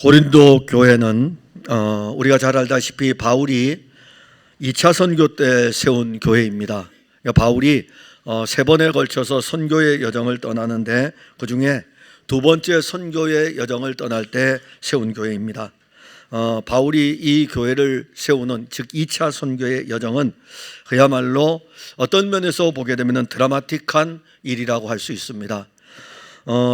고린도 교회는 우리가 잘 알다시피 바울이 2차 선교 때 세운 교회입니다. 바울이 세 번에 걸쳐서 선교의 여정을 떠나는데 그 중에 두 번째 선교의 여정을 떠날 때 세운 교회입니다. 바울이 이 교회를 세우는 즉 2차 선교의 여정은 그야말로 어떤 면에서 보게 되면 드라마틱한 일이라고 할 수 있습니다.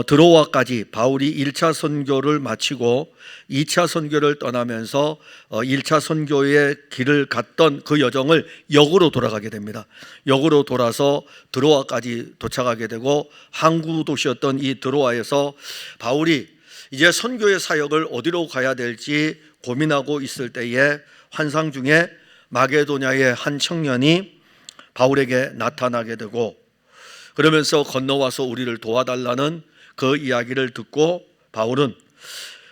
드로아까지 바울이 1차 선교를 마치고 2차 선교를 떠나면서 1차 선교의 길을 갔던 그 여정을 역으로 돌아가게 됩니다. 역으로 돌아서 드로아까지 도착하게 되고 항구 도시였던 이 드로아에서 바울이 이제 선교의 사역을 어디로 가야 될지 고민하고 있을 때에 환상 중에 마게도냐의 한 청년이 바울에게 나타나게 되고 그러면서 건너와서 우리를 도와달라는 그 이야기를 듣고 바울은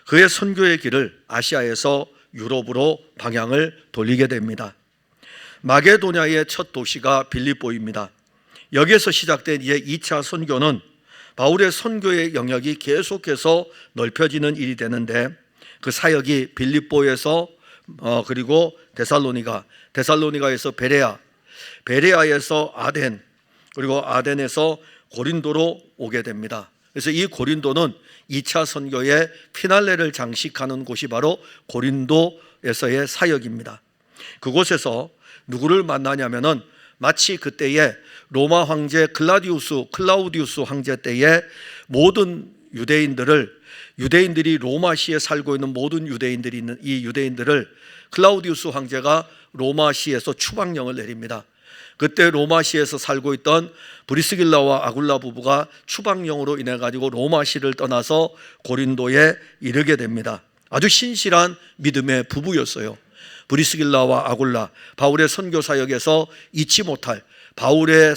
그의 선교의 길을 아시아에서 유럽으로 방향을 돌리게 됩니다. 마게도냐의 첫 도시가 빌립보입니다. 여기에서 시작된 이제 2차 선교는 바울의 선교의 영역이 계속해서 넓혀지는 일이 되는데 그 사역이 빌립보에서 그리고 데살로니가에서 베레아, 베레아에서 아덴, 그리고 아덴에서 고린도로 오게 됩니다. 그래서 이 고린도는 2차 선교의 피날레를 장식하는 곳이 바로 고린도에서의 사역입니다. 그곳에서 누구를 만나냐면은 마치 그때의 로마 황제 클라우디우스 황제 때의 모든 유대인들이 로마시에 살고 있는 모든 유대인들이 있는 이 유대인들을 클라우디우스 황제가 로마시에서 추방령을 내립니다. 그때 로마시에서 살고 있던 브리스길라와 아굴라 부부가 추방령으로 인해 가지고 로마시를 떠나서 고린도에 이르게 됩니다. 아주 신실한 믿음의 부부였어요. 브리스길라와 아굴라, 바울의 선교 사역에서 잊지 못할 바울의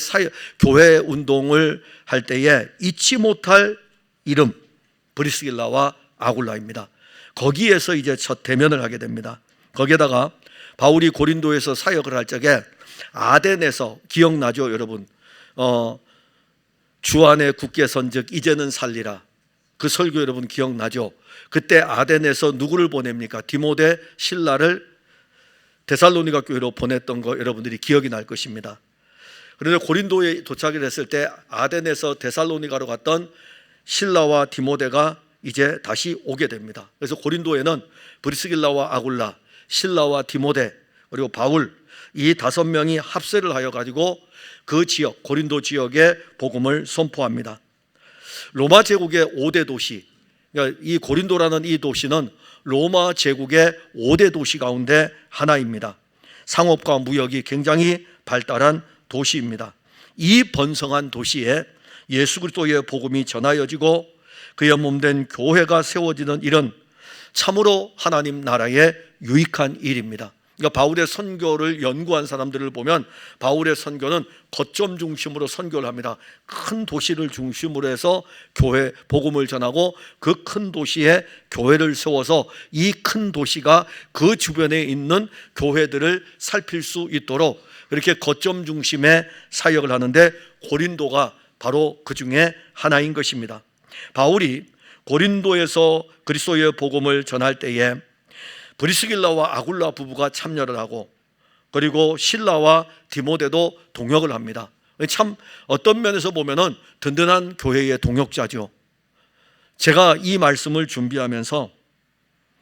교회 운동을 할 때에 잊지 못할 이름 브리스길라와 아굴라입니다. 거기에서 이제 첫 대면을 하게 됩니다. 거기에다가 바울이 고린도에서 사역을 할 적에 아덴에서 기억나죠, 여러분? 주 안에 굳게 선즉 이제는 살리라. 그 설교 여러분 기억나죠? 그때 아덴에서 누구를 보냅니까? 디모데, 실라를 데살로니가 교회로 보냈던 거 여러분들이 기억이 날 것입니다. 그런데 고린도에 도착을 했을 때 아덴에서 데살로니가로 갔던 실라와 디모데가 이제 다시 오게 됩니다. 그래서 고린도에는 브리스길라와 아굴라, 실라와 디모데, 그리고 바울 이 5명이 합세를 하여 가지고 그 지역, 고린도 지역에 복음을 선포합니다. 로마 제국의 5대 도시, 그러니까 이 고린도라는 이 도시는 로마 제국의 5대 도시 가운데 하나입니다. 상업과 무역이 굉장히 발달한 도시입니다. 이 번성한 도시에 예수 그리스도의 복음이 전하여지고 그의 몸된 교회가 세워지는 일은 참으로 하나님 나라의 유익한 일입니다. 그러니까 바울의 선교를 연구한 사람들을 보면 바울의 선교는 거점 중심으로 선교를 합니다. 큰 도시를 중심으로 해서 교회 복음을 전하고 그 큰 도시에 교회를 세워서 이 큰 도시가 그 주변에 있는 교회들을 살필 수 있도록 그렇게 거점 중심의 사역을 하는데 고린도가 바로 그 중에 하나인 것입니다. 바울이 고린도에서 그리스도의 복음을 전할 때에 브리스길라와 아굴라 부부가 참여를 하고 그리고 실라와 디모데도 동역을 합니다. 참 어떤 면에서 보면은 든든한 교회의 동역자죠. 제가 이 말씀을 준비하면서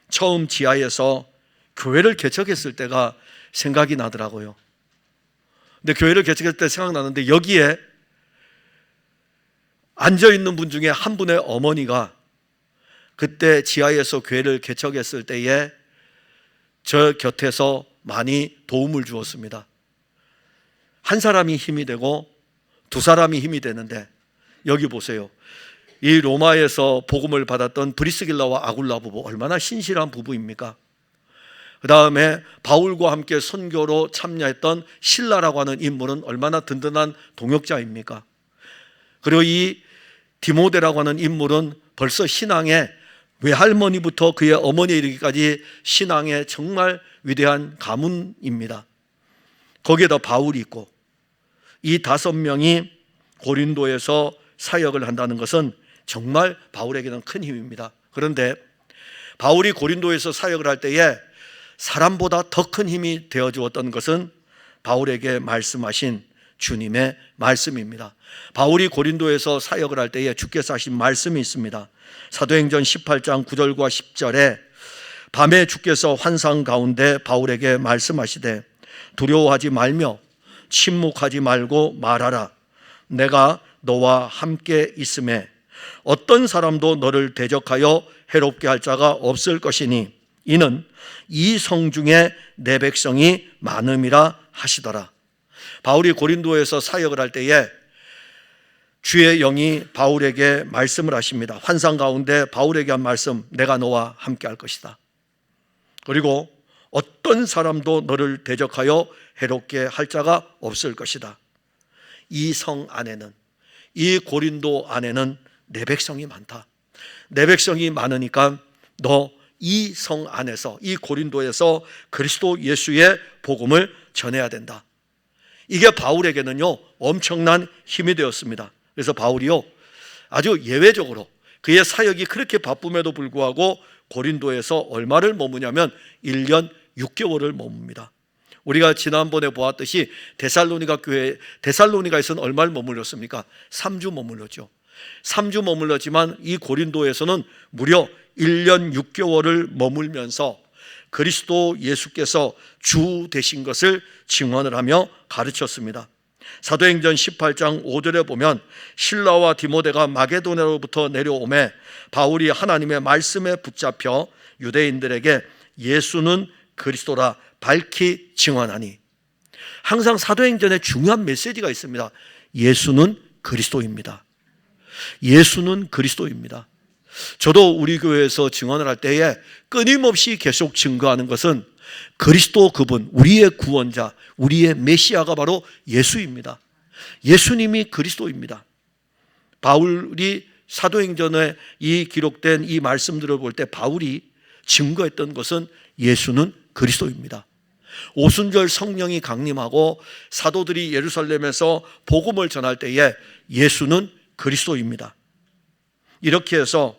처음 지하에서 교회를 개척했을 때가 생각이 나더라고요. 근데 교회를 개척했을 때 생각나는데 여기에 앉아있는 분 중에 한 분의 어머니가 그때 지하에서 교회를 개척했을 때에 저 곁에서 많이 도움을 주었습니다. 한 사람이 힘이 되고 두 사람이 힘이 되는데 여기 보세요. 이 로마에서 복음을 받았던 브리스길라와 아굴라 부부 얼마나 신실한 부부입니까? 그 다음에 바울과 함께 선교로 참여했던 실라라고 하는 인물은 얼마나 든든한 동역자입니까? 그리고 이 디모데라고 하는 인물은 벌써 신앙의 외할머니부터 그의 어머니에 이르기까지 신앙의 정말 위대한 가문입니다. 거기에다 바울이 있고 이 5명이 고린도에서 사역을 한다는 것은 정말 바울에게는 큰 힘입니다. 그런데 바울이 고린도에서 사역을 할 때에 사람보다 더 큰 힘이 되어 주었던 것은 바울에게 말씀하신 주님의 말씀입니다. 바울이 고린도에서 사역을 할 때에 주께서 하신 말씀이 있습니다. 사도행전 18장 9절과 10절에 밤에 주께서 환상 가운데 바울에게 말씀하시되 두려워하지 말며 침묵하지 말고 말하라. 내가 너와 함께 있음에 어떤 사람도 너를 대적하여 해롭게 할 자가 없을 것이니 이는 이 성 중에 내 백성이 많음이라 하시더라. 바울이 고린도에서 사역을 할 때에 주의 영이 바울에게 말씀을 하십니다. 환상 가운데 바울에게 한 말씀, 내가 너와 함께 할 것이다. 그리고 어떤 사람도 너를 대적하여 해롭게 할 자가 없을 것이다. 이 성 안에는, 이 고린도 안에는 내 백성이 많다. 내 백성이 많으니까 너 이 성 안에서, 이 고린도에서 그리스도 예수의 복음을 전해야 된다. 이게 바울에게는요 엄청난 힘이 되었습니다. 그래서 바울이요 아주 예외적으로 그의 사역이 그렇게 바쁨에도 불구하고 고린도에서 얼마를 머무냐면 1년 6개월을 머뭅니다. 우리가 지난번에 보았듯이 데살로니가에서는 얼마를 머물렀습니까? 3주 머물렀죠. 3주 머물렀지만 이 고린도에서는 무려 1년 6개월을 머물면서 그리스도 예수께서 주 되신 것을 증언을 하며 가르쳤습니다. 사도행전 18장 5절에 보면 실라와 디모데가 마게도냐로부터 내려오매 바울이 하나님의 말씀에 붙잡혀 유대인들에게 예수는 그리스도라 밝히 증언하니, 항상 사도행전에 중요한 메시지가 있습니다. 예수는 그리스도입니다. 예수는 그리스도입니다. 저도 우리 교회에서 증언을 할 때에 끊임없이 계속 증거하는 것은 그리스도 그분, 우리의 구원자, 우리의 메시아가 바로 예수입니다. 예수님이 그리스도입니다. 바울이 사도행전에 이 기록된 이 말씀들을 볼 때 바울이 증거했던 것은 예수는 그리스도입니다. 오순절 성령이 강림하고 사도들이 예루살렘에서 복음을 전할 때에 예수는 그리스도입니다. 이렇게 해서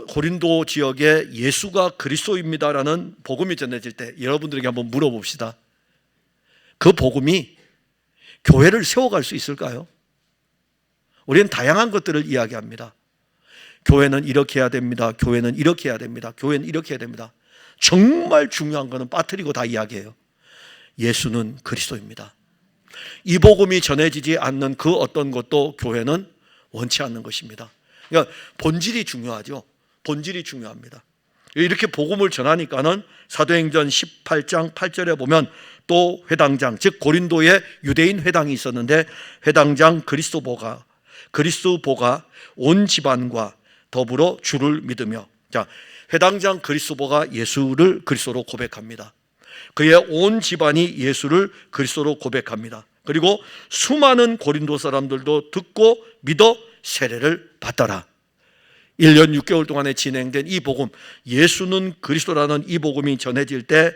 고린도 지역에 예수가 그리스도입니다라는 복음이 전해질 때 여러분들에게 한번 물어봅시다. 그 복음이 교회를 세워갈 수 있을까요? 우리는 다양한 것들을 이야기합니다. 교회는 이렇게 해야 됩니다. 교회는 이렇게 해야 됩니다. 교회는 이렇게 해야 됩니다. 정말 중요한 것은 빠뜨리고 다 이야기해요. 예수는 그리스도입니다. 이 복음이 전해지지 않는 그 어떤 것도 교회는 원치 않는 것입니다. 그러니까 본질이 중요하죠. 본질이 중요합니다. 이렇게 복음을 전하니까는 사도행전 18장 8절에 보면 또 회당장, 즉 고린도에 유대인 회당이 있었는데 회당장 그리스도보가 온 집안과 더불어 주를 믿으며, 자, 회당장 그리스도보가 예수를 그리스도로 고백합니다. 그의 온 집안이 예수를 그리스도로 고백합니다. 그리고 수많은 고린도 사람들도 듣고 믿어 세례를 받더라. 1년 6개월 동안에 진행된 이 복음, 예수는 그리스도라는 이 복음이 전해질 때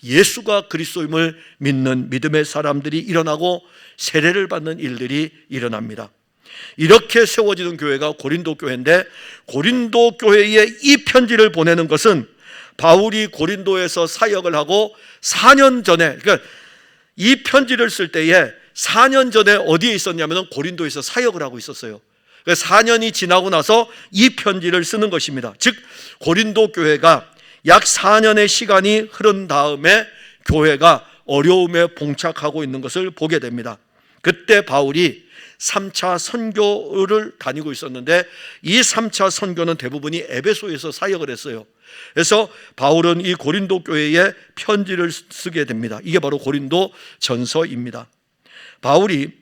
예수가 그리스도임을 믿는 믿음의 사람들이 일어나고 세례를 받는 일들이 일어납니다. 이렇게 세워지는 교회가 고린도 교회인데, 고린도 교회에 이 편지를 보내는 것은 바울이 고린도에서 사역을 하고 4년 전에, 그러니까 이 편지를 쓸 때에 4년 전에 어디에 있었냐면 고린도에서 사역을 하고 있었어요. 4년이 지나고 나서 이 편지를 쓰는 것입니다. 즉 고린도 교회가 약 4년의 시간이 흐른 다음에 교회가 어려움에 봉착하고 있는 것을 보게 됩니다. 그때 바울이 3차 선교를 다니고 있었는데 이 3차 선교는 대부분이 에베소에서 사역을 했어요. 그래서 바울은 이 고린도 교회에 편지를 쓰게 됩니다. 이게 바로 고린도 전서입니다. 바울이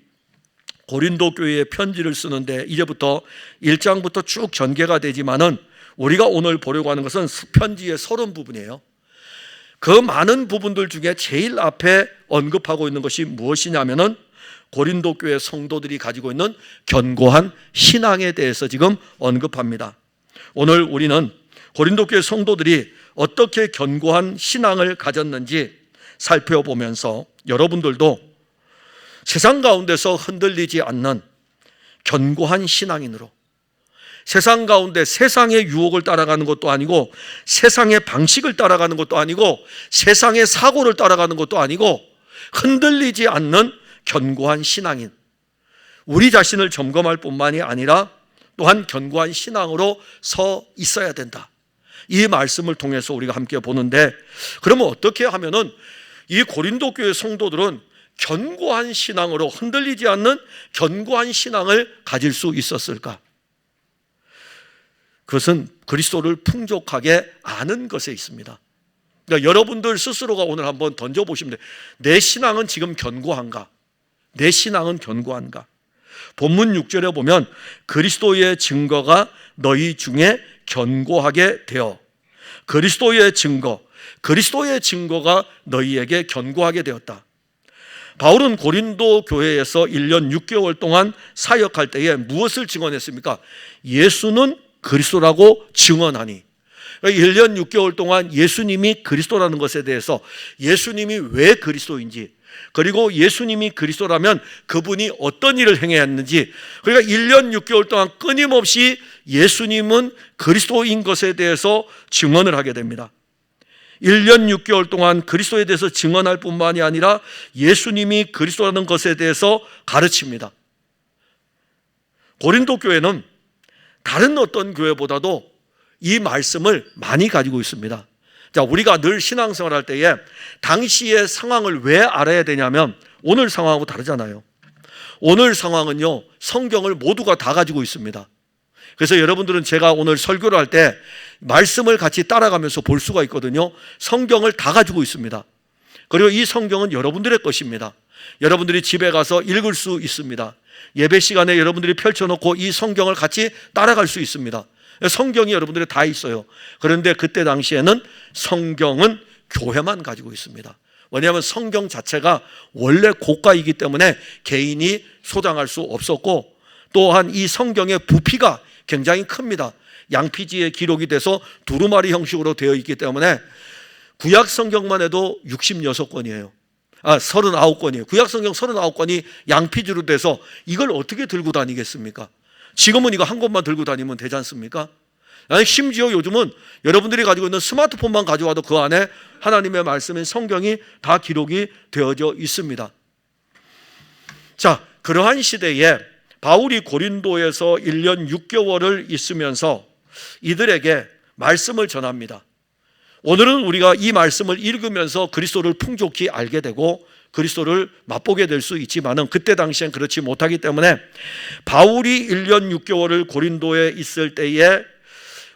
고린도 교회에 편지를 쓰는데 이제부터 1장부터 쭉 전개가 되지만은 우리가 오늘 보려고 하는 것은 편지의 30부분이에요. 그 많은 부분들 중에 제일 앞에 언급하고 있는 것이 무엇이냐면은 고린도 교회 성도들이 가지고 있는 견고한 신앙에 대해서 지금 언급합니다. 오늘 우리는 고린도 교회 성도들이 어떻게 견고한 신앙을 가졌는지 살펴보면서 여러분들도 세상 가운데서 흔들리지 않는 견고한 신앙인으로, 세상 가운데 세상의 유혹을 따라가는 것도 아니고 세상의 방식을 따라가는 것도 아니고 세상의 사고를 따라가는 것도 아니고 흔들리지 않는 견고한 신앙인, 우리 자신을 점검할 뿐만이 아니라 또한 견고한 신앙으로 서 있어야 된다. 이 말씀을 통해서 우리가 함께 보는데, 그러면 어떻게 하면은 이 고린도 교회 성도들은 견고한 신앙으로, 흔들리지 않는 견고한 신앙을 가질 수 있었을까? 그것은 그리스도를 풍족하게 아는 것에 있습니다. 그러니까 여러분들 스스로가 오늘 한번 던져보시면 돼요. 내 신앙은 지금 견고한가? 내 신앙은 견고한가? 본문 6절에 보면 그리스도의 증거가 너희 중에 견고하게 되어, 그리스도의 증거가 너희에게 견고하게 되었다. 바울은 고린도 교회에서 1년 6개월 동안 사역할 때에 무엇을 증언했습니까? 예수는 그리스도라고 증언하니. 1년 6개월 동안 예수님이 그리스도라는 것에 대해서, 예수님이 왜 그리스도인지, 그리고 예수님이 그리스도라면 그분이 어떤 일을 행해야 했는지, 그러니까 1년 6개월 동안 끊임없이 예수님은 그리스도인 것에 대해서 증언을 하게 됩니다. 1년 6개월 동안 그리스도에 대해서 증언할 뿐만이 아니라 예수님이 그리스도라는 것에 대해서 가르칩니다. 고린도 교회는 다른 어떤 교회보다도 이 말씀을 많이 가지고 있습니다. 자, 우리가 늘 신앙생활 할 때에 당시의 상황을 왜 알아야 되냐면, 오늘 상황하고 다르잖아요. 오늘 상황은요, 성경을 모두가 다 가지고 있습니다. 그래서 여러분들은 제가 오늘 설교를 할 때 말씀을 같이 따라가면서 볼 수가 있거든요. 성경을 다 가지고 있습니다. 그리고 이 성경은 여러분들의 것입니다. 여러분들이 집에 가서 읽을 수 있습니다. 예배 시간에 여러분들이 펼쳐놓고 이 성경을 같이 따라갈 수 있습니다. 성경이 여러분들이 다 있어요. 그런데 그때 당시에는 성경은 교회만 가지고 있습니다. 왜냐하면 성경 자체가 원래 고가이기 때문에 개인이 소장할 수 없었고, 또한 이 성경의 부피가 굉장히 큽니다. 양피지에 기록이 돼서 두루마리 형식으로 되어 있기 때문에 구약 성경만 해도 66권이에요. 39권이에요. 구약 성경 39권이 양피지로 돼서 이걸 어떻게 들고 다니겠습니까? 지금은 이거 한 권만 들고 다니면 되지 않습니까? 아니, 심지어 요즘은 여러분들이 가지고 있는 스마트폰만 가져와도 그 안에 하나님의 말씀인 성경이 다 기록이 되어져 있습니다. 자, 그러한 시대에 바울이 고린도에서 1년 6개월을 있으면서 이들에게 말씀을 전합니다. 오늘은 우리가 이 말씀을 읽으면서 그리스도를 풍족히 알게 되고 그리스도를 맛보게 될 수 있지만은, 그때 당시엔 그렇지 못하기 때문에 바울이 1년 6개월을 고린도에 있을 때에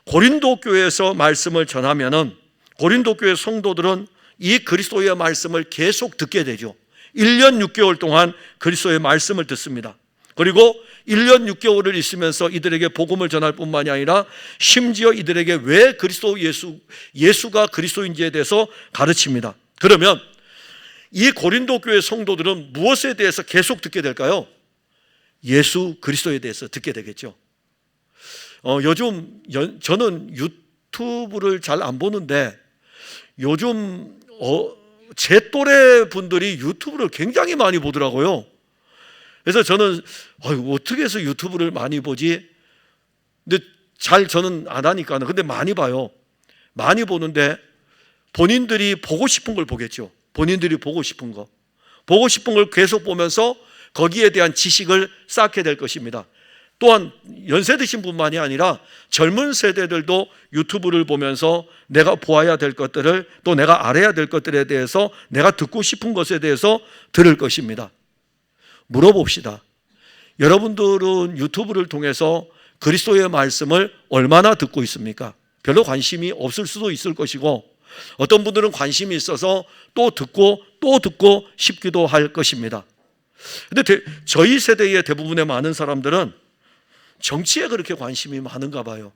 고린도 교회에서 말씀을 전하면은 고린도 교회 성도들은 이 그리스도의 말씀을 계속 듣게 되죠. 1년 6개월 동안 그리스도의 말씀을 듣습니다. 그리고 1년 6개월을 있으면서 이들에게 복음을 전할 뿐만이 아니라 심지어 이들에게 왜 그리스도 예수가 그리스도인지에 대해서 가르칩니다. 그러면 이 고린도 교회 성도들은 무엇에 대해서 계속 듣게 될까요? 예수 그리스도에 대해서 듣게 되겠죠. 요즘 저는 유튜브를 잘 안 보는데 요즘 제 또래 분들이 유튜브를 굉장히 많이 보더라고요. 그래서 저는 어떻게 해서 유튜브를 많이 보지? 근데 저는 안 하니까는, 근데 많이 봐요. 많이 보는데 본인들이 보고 싶은 걸 보겠죠. 본인들이 보고 싶은 걸 계속 보면서 거기에 대한 지식을 쌓게 될 것입니다. 또한 연세 드신 분만이 아니라 젊은 세대들도 유튜브를 보면서 내가 보아야 될 것들을, 또 내가 알아야 될 것들에 대해서, 내가 듣고 싶은 것에 대해서 들을 것입니다. 물어봅시다. 여러분들은 유튜브를 통해서 그리스도의 말씀을 얼마나 듣고 있습니까? 별로 관심이 없을 수도 있을 것이고, 어떤 분들은 관심이 있어서 또 듣고 싶기도 할 것입니다. 그런데 저희 세대의 대부분의 많은 사람들은 정치에 그렇게 관심이 많은가 봐요.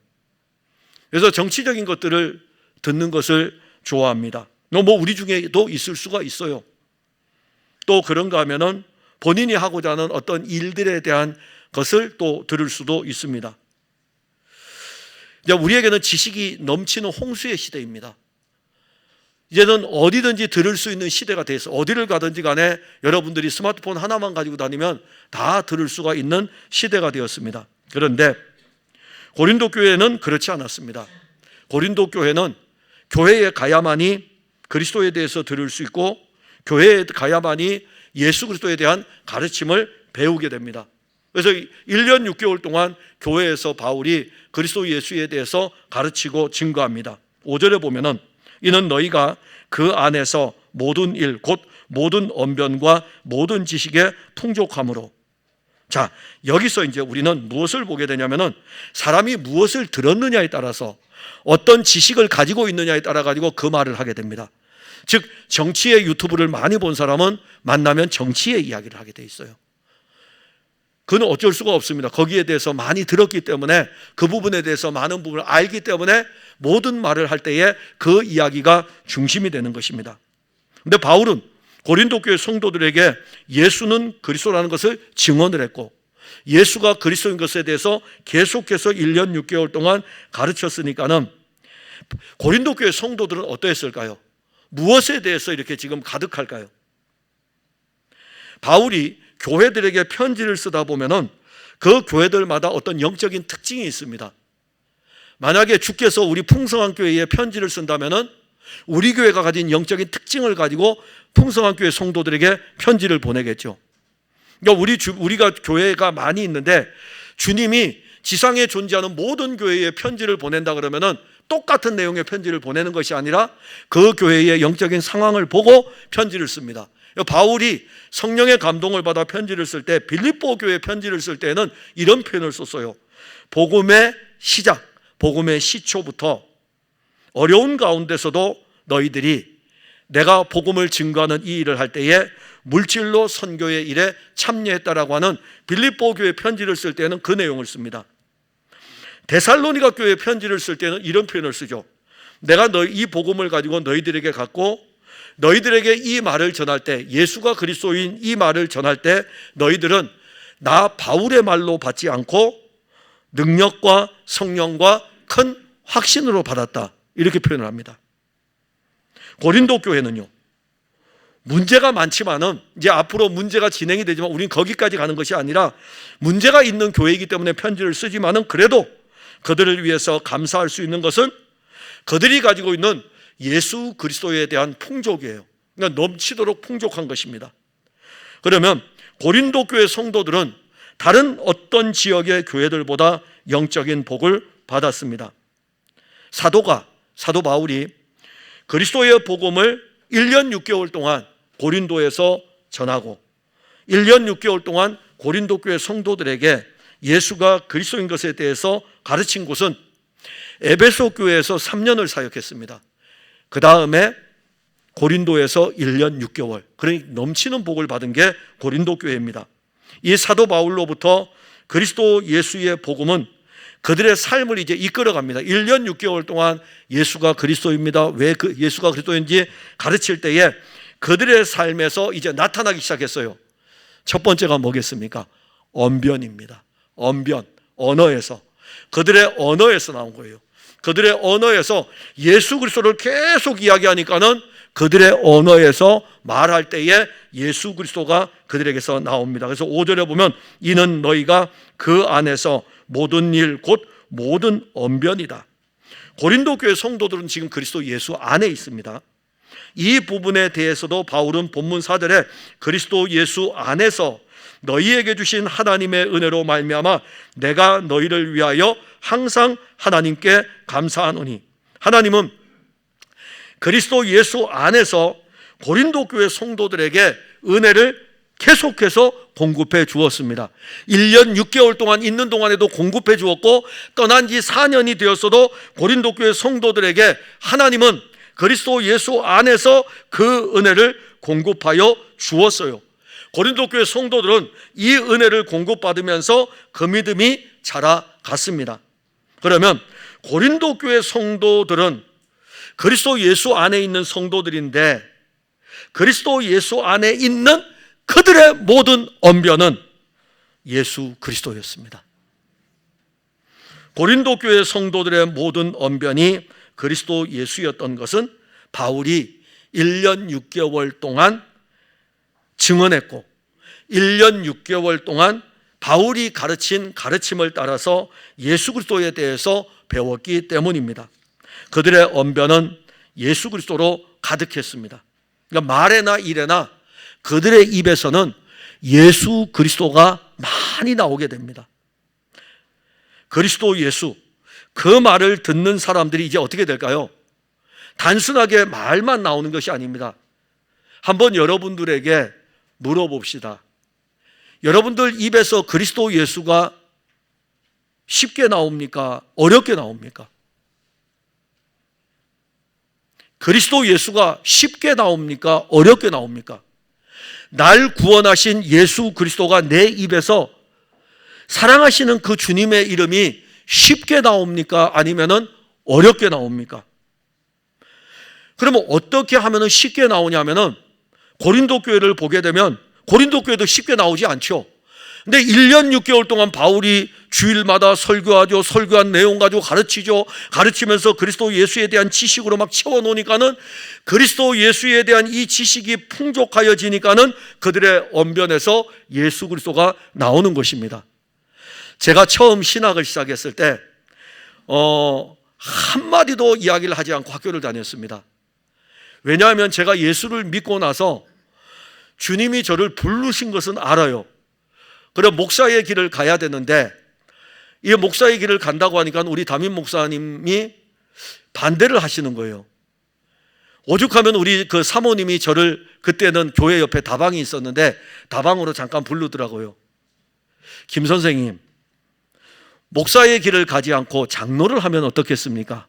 그래서 정치적인 것들을 듣는 것을 좋아합니다. 우리 중에도 있을 수가 있어요. 또 그런가 하면은 본인이 하고자 하는 어떤 일들에 대한 것을 또 들을 수도 있습니다. 우리에게는 지식이 넘치는 홍수의 시대입니다. 이제는 어디든지 들을 수 있는 시대가 돼서 어디를 가든지 간에 여러분들이 스마트폰 하나만 가지고 다니면 다 들을 수가 있는 시대가 되었습니다. 그런데 고린도 교회는 그렇지 않았습니다. 고린도 교회는 교회에 가야만이 그리스도에 대해서 들을 수 있고 교회에 가야만이 예수 그리스도에 대한 가르침을 배우게 됩니다. 그래서 1년 6개월 동안 교회에서 바울이 그리스도 예수에 대해서 가르치고 증거합니다. 5절에 보면은 이는 너희가 그 안에서 모든 일 곧 모든 언변과 모든 지식에 풍족함으로. 자, 여기서 이제 우리는 무엇을 보게 되냐면은 사람이 무엇을 들었느냐에 따라서 어떤 지식을 가지고 있느냐에 따라 가지고 그 말을 하게 됩니다. 즉 정치의 유튜브를 많이 본 사람은 만나면 정치의 이야기를 하게 돼 있어요. 그는 어쩔 수가 없습니다. 거기에 대해서 많이 들었기 때문에 그 부분에 대해서 많은 부분을 알기 때문에 모든 말을 할 때에 그 이야기가 중심이 되는 것입니다. 그런데 바울은 고린도 교회 성도들에게 예수는 그리스도라는 것을 증언을 했고 예수가 그리스도인 것에 대해서 계속해서 1년 6개월 동안 가르쳤으니까는 고린도 교회 성도들은 어떠했을까요? 무엇에 대해서 이렇게 지금 가득할까요? 바울이 교회들에게 편지를 쓰다 보면은 그 교회들마다 어떤 영적인 특징이 있습니다. 만약에 주께서 우리 풍성한 교회에 편지를 쓴다면은 우리 교회가 가진 영적인 특징을 가지고 풍성한 교회 성도들에게 편지를 보내겠죠. 그러니까 우리가 교회가 많이 있는데 주님이 지상에 존재하는 모든 교회에 편지를 보낸다 그러면은 똑같은 내용의 편지를 보내는 것이 아니라 그 교회의 영적인 상황을 보고 편지를 씁니다. 바울이 성령의 감동을 받아 편지를 쓸 때 빌립보 교회 편지를 쓸 때는 이런 표현을 썼어요. 복음의 시작, 복음의 시초부터 어려운 가운데서도 너희들이 내가 복음을 증거하는 이 일을 할 때에 물질로 선교의 일에 참여했다라고 하는 빌립보 교회 편지를 쓸 때는 그 내용을 씁니다. 데살로니가 교회 편지를 쓸 때는 이런 표현을 쓰죠. 내가 이 복음을 가지고 너희들에게 갖고 너희들에게 이 말을 전할 때 예수가 그리스도인 이 말을 전할 때 너희들은 나 바울의 말로 받지 않고 능력과 성령과 큰 확신으로 받았다 이렇게 표현을 합니다. 고린도 교회는요 문제가 많지만은 이제 앞으로 문제가 진행이 되지만 우리는 거기까지 가는 것이 아니라 문제가 있는 교회이기 때문에 편지를 쓰지만은 그래도 그들을 위해서 감사할 수 있는 것은 그들이 가지고 있는 예수 그리스도에 대한 풍족이에요. 그러니까 넘치도록 풍족한 것입니다. 그러면 고린도 교회 성도들은 다른 어떤 지역의 교회들보다 영적인 복을 받았습니다. 사도 바울이 그리스도의 복음을 1년 6개월 동안 고린도에서 전하고 1년 6개월 동안 고린도 교회 성도들에게 예수가 그리스도인 것에 대해서 가르친 곳은 에베소 교회에서 3년을 사역했습니다. 그 다음에 고린도에서 1년 6개월, 그러니 넘치는 복을 받은 게 고린도 교회입니다. 이 사도 바울로부터 그리스도 예수의 복음은 그들의 삶을 이제 이끌어갑니다. 1년 6개월 동안 예수가 그리스도입니다. 왜 예수가 그리스도인지 가르칠 때에 그들의 삶에서 이제 나타나기 시작했어요. 첫 번째가 뭐겠습니까? 언변입니다. 언변, 언어에서. 그들의 언어에서 나온 거예요. 그들의 언어에서 예수 그리스도를 계속 이야기하니까는 그들의 언어에서 말할 때에 예수 그리스도가 그들에게서 나옵니다. 그래서 5절에 보면 이는 너희가 그 안에서 모든 일 곧 모든 언변이다. 고린도 교회 성도들은 지금 그리스도 예수 안에 있습니다. 이 부분에 대해서도 바울은 본문 4절에 그리스도 예수 안에서 너희에게 주신 하나님의 은혜로 말미암아 내가 너희를 위하여 항상 하나님께 감사하노니. 하나님은 그리스도 예수 안에서 고린도 교회 성도들에게 은혜를 계속해서 공급해 주었습니다. 1년 6개월 동안 있는 동안에도 공급해 주었고 떠난 지 4년이 되었어도 고린도 교회 성도들에게 하나님은 그리스도 예수 안에서 그 은혜를 공급하여 주었어요. 고린도 교회 성도들은 이 은혜를 공급받으면서 그 믿음이 자라갔습니다. 그러면 고린도 교회 성도들은 그리스도 예수 안에 있는 성도들인데 그리스도 예수 안에 있는 그들의 모든 언변은 예수 그리스도였습니다. 고린도 교회 성도들의 모든 언변이 그리스도 예수였던 것은 바울이 1년 6개월 동안 증언했고 1년 6개월 동안 바울이 가르친 가르침을 따라서 예수 그리스도에 대해서 배웠기 때문입니다. 그들의 언변은 예수 그리스도로 가득했습니다. 그러니까 말에나 일에나 그들의 입에서는 예수 그리스도가 많이 나오게 됩니다. 그리스도 예수, 그 말을 듣는 사람들이 이제 어떻게 될까요? 단순하게 말만 나오는 것이 아닙니다. 한번 여러분들에게 물어봅시다. 여러분들 입에서 그리스도 예수가 쉽게 나옵니까? 어렵게 나옵니까? 그리스도 예수가 쉽게 나옵니까? 어렵게 나옵니까? 날 구원하신 예수 그리스도가 내 입에서 사랑하시는 그 주님의 이름이 쉽게 나옵니까? 아니면은 어렵게 나옵니까? 그러면 어떻게 하면은 쉽게 나오냐면은 고린도 교회를 보게 되면 고린도 교회도 쉽게 나오지 않죠. 근데 1년 6개월 동안 바울이 주일마다 설교하죠. 설교한 내용 가지고 가르치죠. 가르치면서 그리스도 예수에 대한 지식으로 막 채워놓으니까는 그리스도 예수에 대한 이 지식이 풍족하여지니까는 그들의 언변에서 예수 그리스도가 나오는 것입니다. 제가 처음 신학을 시작했을 때 한마디도 이야기를 하지 않고 학교를 다녔습니다. 왜냐하면 제가 예수를 믿고 나서 주님이 저를 부르신 것은 알아요. 그래 목사의 길을 가야 되는데 이 목사의 길을 간다고 하니까 우리 담임 목사님이 반대를 하시는 거예요. 오죽하면 우리 그 사모님이 저를 그때는 교회 옆에 다방이 있었는데 다방으로 잠깐 부르더라고요. 김 선생님, 목사의 길을 가지 않고 장로를 하면 어떻겠습니까?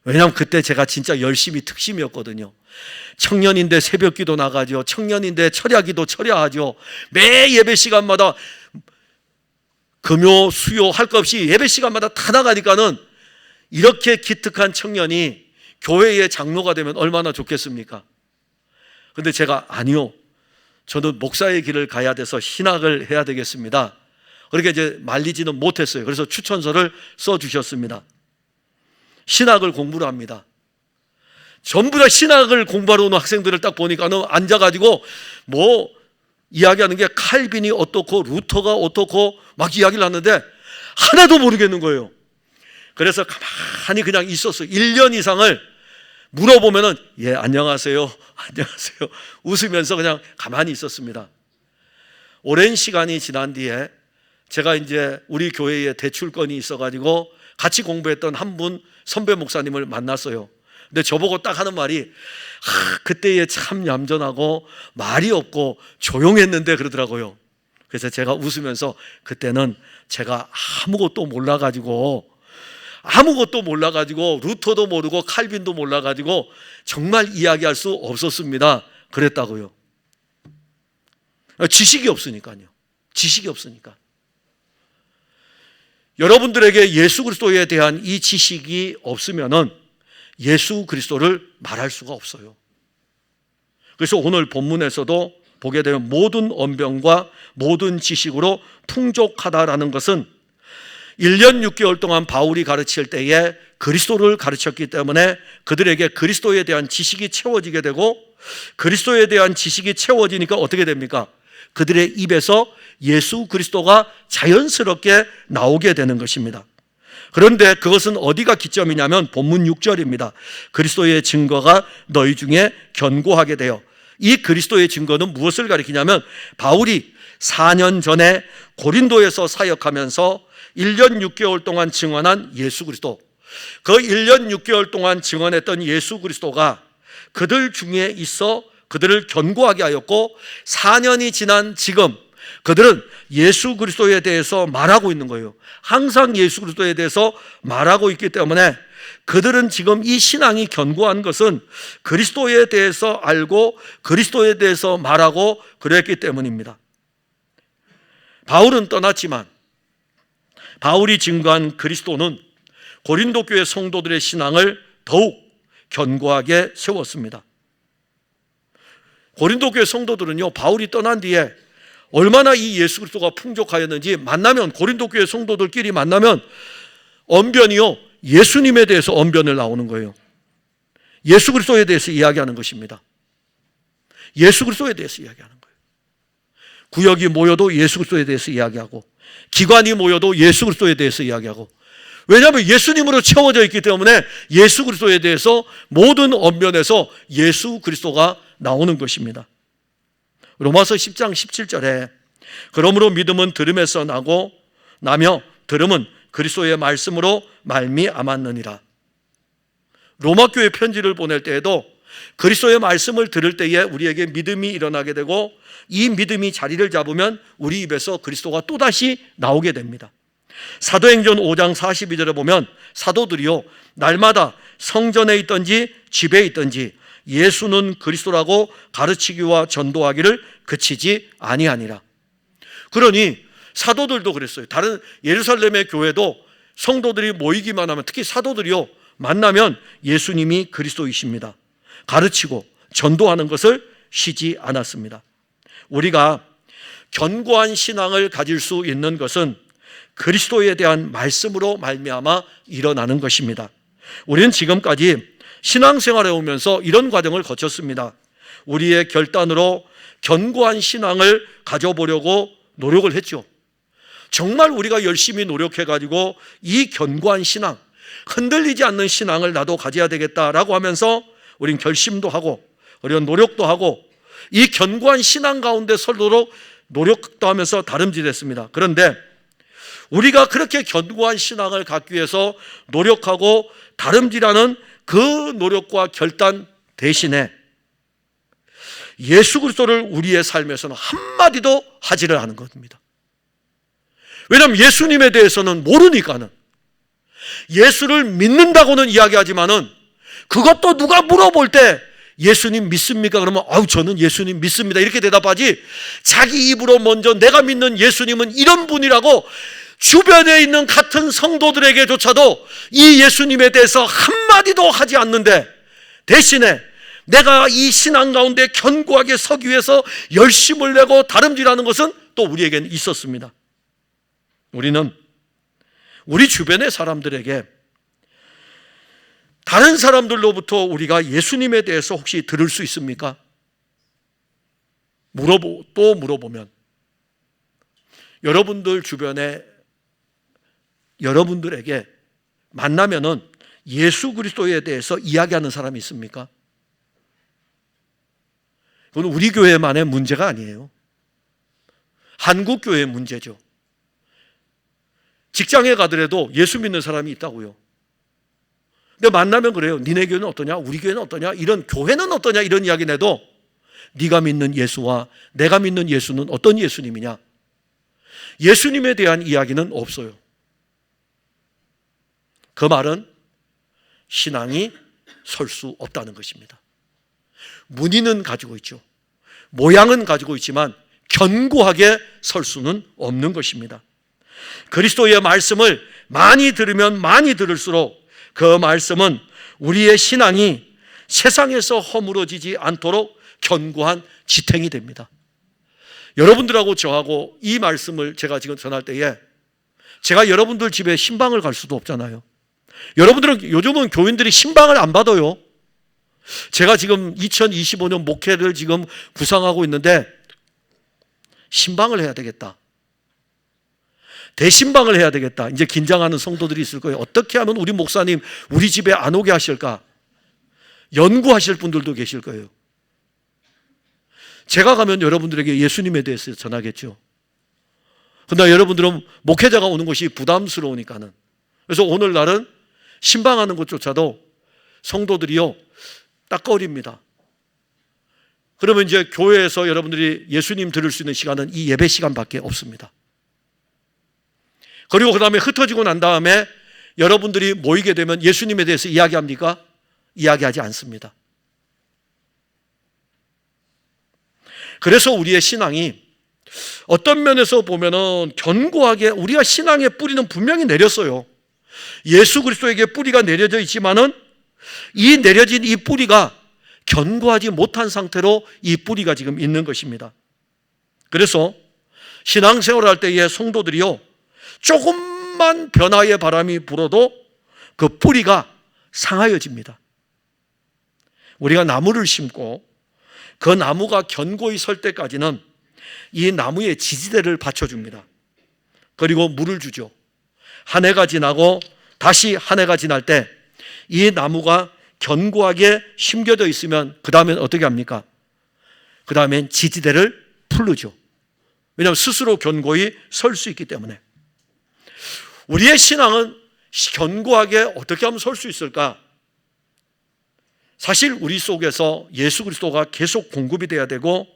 왜냐하면 그때 제가 진짜 열심히 특심이었거든요. 청년인데 새벽기도 나가죠. 청년인데 철야기도 철야하죠. 매 예배 시간마다 금요, 수요 할 것 없이 예배 시간마다 다 나가니까는 이렇게 기특한 청년이 교회의 장로가 되면 얼마나 좋겠습니까? 근데 제가 아니요. 저는 목사의 길을 가야 돼서 신학을 해야 되겠습니다. 그렇게 이제 말리지는 못했어요. 그래서 추천서를 써주셨습니다. 신학을 공부를 합니다. 전부 다 신학을 공부하러 오는 학생들을 딱 보니까는 앉아가지고 뭐 이야기하는 게 칼빈이 어떻고 루터가 어떻고 막 이야기를 하는데 하나도 모르겠는 거예요. 그래서 가만히 그냥 있었어요. 1년 이상을 물어보면은 예, 안녕하세요. 안녕하세요. 웃으면서 그냥 가만히 있었습니다. 오랜 시간이 지난 뒤에 제가 이제 우리 교회에 대출건이 있어가지고 같이 공부했던 한 분 선배 목사님을 만났어요. 근데 저보고 딱 하는 말이 그때에 참 얌전하고 말이 없고 조용했는데 그러더라고요. 그래서 제가 웃으면서 그때는 제가 아무것도 몰라가지고 루터도 모르고 칼빈도 몰라가지고 정말 이야기할 수 없었습니다. 그랬다고요. 지식이 없으니까요. 지식이 없으니까. 여러분들에게 예수 그리스도에 대한 이 지식이 없으면은 예수 그리스도를 말할 수가 없어요. 그래서 오늘 본문에서도 보게 되면 모든 언변과 모든 지식으로 풍족하다라는 것은 1년 6개월 동안 바울이 가르칠 때에 그리스도를 가르쳤기 때문에 그들에게 그리스도에 대한 지식이 채워지게 되고 그리스도에 대한 지식이 채워지니까 어떻게 됩니까? 그들의 입에서 예수 그리스도가 자연스럽게 나오게 되는 것입니다. 그런데 그것은 어디가 기점이냐면 본문 6절입니다. 그리스도의 증거가 너희 중에 견고하게 되어. 이 그리스도의 증거는 무엇을 가리키냐면 바울이 4년 전에 고린도에서 사역하면서 1년 6개월 동안 증언한 예수 그리스도, 그 1년 6개월 동안 증언했던 예수 그리스도가 그들 중에 있어 그들을 견고하게 하였고 4년이 지난 지금 그들은 예수 그리스도에 대해서 말하고 있는 거예요. 항상 예수 그리스도에 대해서 말하고 있기 때문에 그들은 지금 이 신앙이 견고한 것은 그리스도에 대해서 알고 그리스도에 대해서 말하고 그랬기 때문입니다. 바울은 떠났지만 바울이 증거한 그리스도는 고린도 교회 성도들의 신앙을 더욱 견고하게 세웠습니다. 고린도 교회 성도들은요, 바울이 떠난 뒤에 얼마나 이 예수 그리스도가 풍족하였는지 만나면, 고린도 교회 성도들끼리 만나면 언변이요, 예수님에 대해서 언변을 나오는 거예요. 예수 그리스도에 대해서 이야기하는 것입니다. 예수 그리스도에 대해서 이야기하는 거예요. 구역이 모여도 예수 그리스도에 대해서 이야기하고, 기관이 모여도 예수 그리스도에 대해서 이야기하고, 왜냐하면 예수님으로 채워져 있기 때문에 예수 그리스도에 대해서 모든 언면에서 예수 그리스도가 나오는 것입니다. 로마서 10장 17절에 그러므로 믿음은 들음에서 나며 들음은 그리스도의 말씀으로 말미암았느니라. 로마 교회 편지를 보낼 때에도 그리스도의 말씀을 들을 때에 우리에게 믿음이 일어나게 되고, 이 믿음이 자리를 잡으면 우리 입에서 그리스도가 또다시 나오게 됩니다. 사도행전 5장 42절에 보면 사도들이요 날마다 성전에 있든지 집에 있든지 예수는 그리스도라고 가르치기와 전도하기를 그치지 아니하니라. 그러니 사도들도 그랬어요. 다른 예루살렘의 교회도 성도들이 모이기만 하면, 특히 사도들이요 만나면 예수님이 그리스도이십니다 가르치고 전도하는 것을 쉬지 않았습니다. 우리가 견고한 신앙을 가질 수 있는 것은 그리스도에 대한 말씀으로 말미암아 일어나는 것입니다. 우리는 지금까지 신앙생활에 오면서 이런 과정을 거쳤습니다. 우리의 결단으로 견고한 신앙을 가져보려고 노력을 했죠. 정말 우리가 열심히 노력해가지고 이 견고한 신앙, 흔들리지 않는 신앙을 나도 가져야 되겠다라고 하면서 우린 결심도 하고 우리는 노력도 하고 이 견고한 신앙 가운데 서도록 노력도 하면서 다름질했습니다. 그런데 우리가 그렇게 견고한 신앙을 갖기 위해서 노력하고 다름질하는 그 노력과 결단 대신에 예수 그리스도를 우리의 삶에서는 한마디도 하지를 않은 겁니다. 왜냐하면 예수님에 대해서는 모르니까는. 예수를 믿는다고는 이야기하지만은 그것도 누가 물어볼 때 예수님 믿습니까? 그러면 저는 예수님 믿습니다 이렇게 대답하지, 자기 입으로 먼저 내가 믿는 예수님은 이런 분이라고 주변에 있는 같은 성도들에게조차도 이 예수님에 대해서 한마디도 하지 않는데, 대신에 내가 이 신앙 가운데 견고하게 서기 위해서 열심을 내고 다름질하는 것은 또 우리에게는 있었습니다. 우리는 우리 주변의 사람들에게, 다른 사람들로부터 우리가 예수님에 대해서 혹시 들을 수 있습니까? 또 물어보면 여러분들 주변에 여러분들에게 만나면은 예수 그리스도에 대해서 이야기하는 사람이 있습니까? 그건 우리 교회만의 문제가 아니에요. 한국 교회의 문제죠. 직장에 가더라도 예수 믿는 사람이 있다고요. 근데 만나면 그래요. 니네 교회는 어떠냐? 우리 교회는 어떠냐? 이런 교회는 어떠냐? 이런 이야기 내도 네가 믿는 예수와 내가 믿는 예수는 어떤 예수님이냐? 예수님에 대한 이야기는 없어요. 그 말은 신앙이 설 수 없다는 것입니다. 무늬는 가지고 있죠. 모양은 가지고 있지만 견고하게 설 수는 없는 것입니다. 그리스도의 말씀을 많이 들으면 많이 들을수록 그 말씀은 우리의 신앙이 세상에서 허물어지지 않도록 견고한 지탱이 됩니다. 여러분들하고 저하고 이 말씀을 제가 지금 전할 때에 제가 여러분들 집에 신방을 갈 수도 없잖아요. 여러분들은 요즘은 교인들이 신방을 안 받아요. 제가 지금 2025년 목회를 지금 구상하고 있는데 신방을 해야 되겠다. 대신방을 해야 되겠다. 이제 긴장하는 성도들이 있을 거예요. 어떻게 하면 우리 목사님 우리 집에 안 오게 하실까? 연구하실 분들도 계실 거예요. 제가 가면 여러분들에게 예수님에 대해서 전하겠죠. 그러나 여러분들은 목회자가 오는 것이 부담스러우니까는. 그래서 오늘날은 신방하는 것조차도 성도들이요 딱거립니다. 그러면 이제 교회에서 여러분들이 예수님 들을 수 있는 시간은 이 예배 시간밖에 없습니다. 그리고 그 다음에 흩어지고 난 다음에 여러분들이 모이게 되면 예수님에 대해서 이야기합니까? 이야기하지 않습니다. 그래서 우리의 신앙이 어떤 면에서 보면은 견고하게 우리가 신앙의 뿌리는 분명히 내렸어요. 예수 그리스도에게 뿌리가 내려져 있지만은 이 내려진 이 뿌리가 견고하지 못한 상태로 이 뿌리가 지금 있는 것입니다. 그래서 신앙생활을 할 때의 성도들이요 조금만 변화의 바람이 불어도 그 뿌리가 상하여집니다. 우리가 나무를 심고 그 나무가 견고히 설 때까지는 이 나무에 지지대를 받쳐줍니다. 그리고 물을 주죠. 한 해가 지나고 다시 한 해가 지날 때 이 나무가 견고하게 심겨져 있으면 그 다음엔 어떻게 합니까? 그 다음엔 지지대를 풀르죠. 왜냐하면 스스로 견고히 설 수 있기 때문에. 우리의 신앙은 견고하게 어떻게 하면 설 수 있을까? 사실 우리 속에서 예수 그리스도가 계속 공급이 돼야 되고,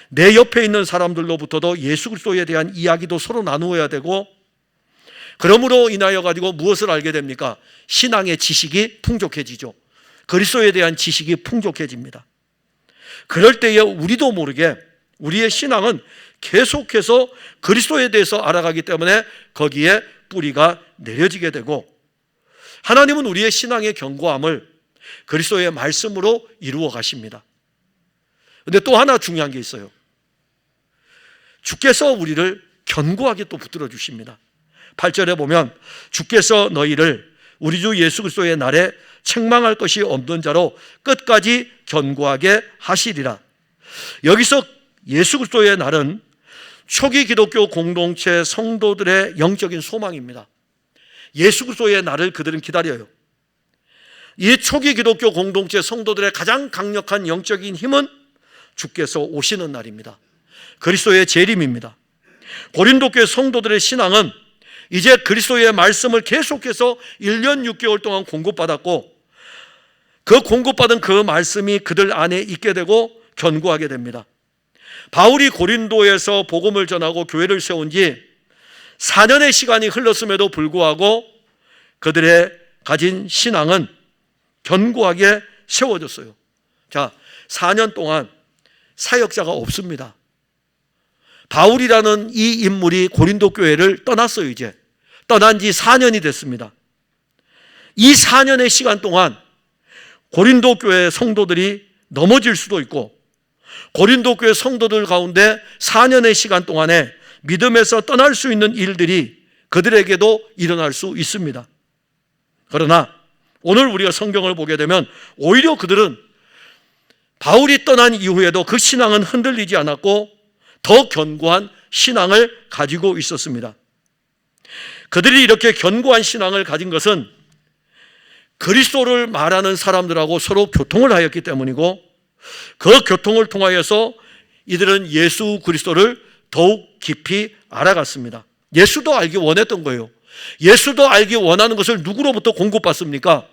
내 옆에 있는 사람들로부터도 예수 그리스도에 대한 이야기도 서로 나누어야 되고, 그러므로 인하여 가지고 무엇을 알게 됩니까? 신앙의 지식이 풍족해지죠. 그리스도에 대한 지식이 풍족해집니다. 그럴 때에 우리도 모르게 우리의 신앙은 계속해서 그리스도에 대해서 알아가기 때문에 거기에 뿌리가 내려지게 되고, 하나님은 우리의 신앙의 견고함을 그리스도의 말씀으로 이루어 가십니다. 그런데 또 하나 중요한 게 있어요. 주께서 우리를 견고하게 또 붙들어 주십니다. 8절에 보면 주께서 너희를 우리 주 예수 그리스도의 날에 책망할 것이 없는 자로 끝까지 견고하게 하시리라. 여기서 예수 그리스도의 날은 초기 기독교 공동체 성도들의 영적인 소망입니다. 예수 그리스도의 날을 그들은 기다려요. 이 초기 기독교 공동체 성도들의 가장 강력한 영적인 힘은 주께서 오시는 날입니다. 그리스도의 재림입니다. 고린도 교회 성도들의 신앙은 이제 그리스도의 말씀을 계속해서 1년 6개월 동안 공급받았고, 그 공급받은 그 말씀이 그들 안에 있게 되고 견고하게 됩니다. 바울이 고린도에서 복음을 전하고 교회를 세운 지 4년의 시간이 흘렀음에도 불구하고 그들의 가진 신앙은 견고하게 세워졌어요. 자, 4년 동안 사역자가 없습니다. 바울이라는 이 인물이 고린도 교회를 떠났어요. 이제 떠난 지 4년이 됐습니다. 이 4년의 시간 동안 고린도 교회 성도들이 넘어질 수도 있고, 고린도 교회 성도들 가운데 4년의 시간 동안에 믿음에서 떠날 수 있는 일들이 그들에게도 일어날 수 있습니다. 그러나 오늘 우리가 성경을 보게 되면 오히려 그들은 바울이 떠난 이후에도 그 신앙은 흔들리지 않았고 더 견고한 신앙을 가지고 있었습니다. 그들이 이렇게 견고한 신앙을 가진 것은 그리스도를 말하는 사람들하고 서로 교통을 하였기 때문이고, 그 교통을 통하여서 이들은 예수 그리스도를 더욱 깊이 알아갔습니다. 예수도 알기 원했던 거예요. 예수도 알기 원하는 것을 누구로부터 공급받습니까?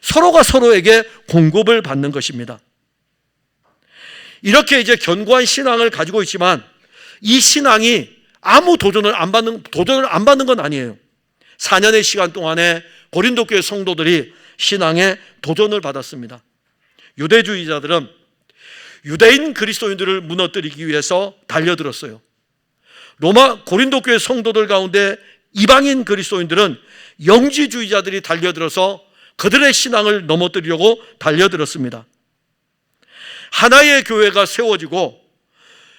서로가 서로에게 공급을 받는 것입니다. 이렇게 이제 견고한 신앙을 가지고 있지만 이 신앙이 아무 도전을 안 받는 건 아니에요. 4년의 시간 동안에 고린도 교회 성도들이 신앙에 도전을 받았습니다. 유대주의자들은 유대인 그리스도인들을 무너뜨리기 위해서 달려들었어요. 고린도 교회 성도들 가운데 이방인 그리스도인들은 영지주의자들이 달려들어서 그들의 신앙을 넘어뜨리려고 달려들었습니다. 하나의 교회가 세워지고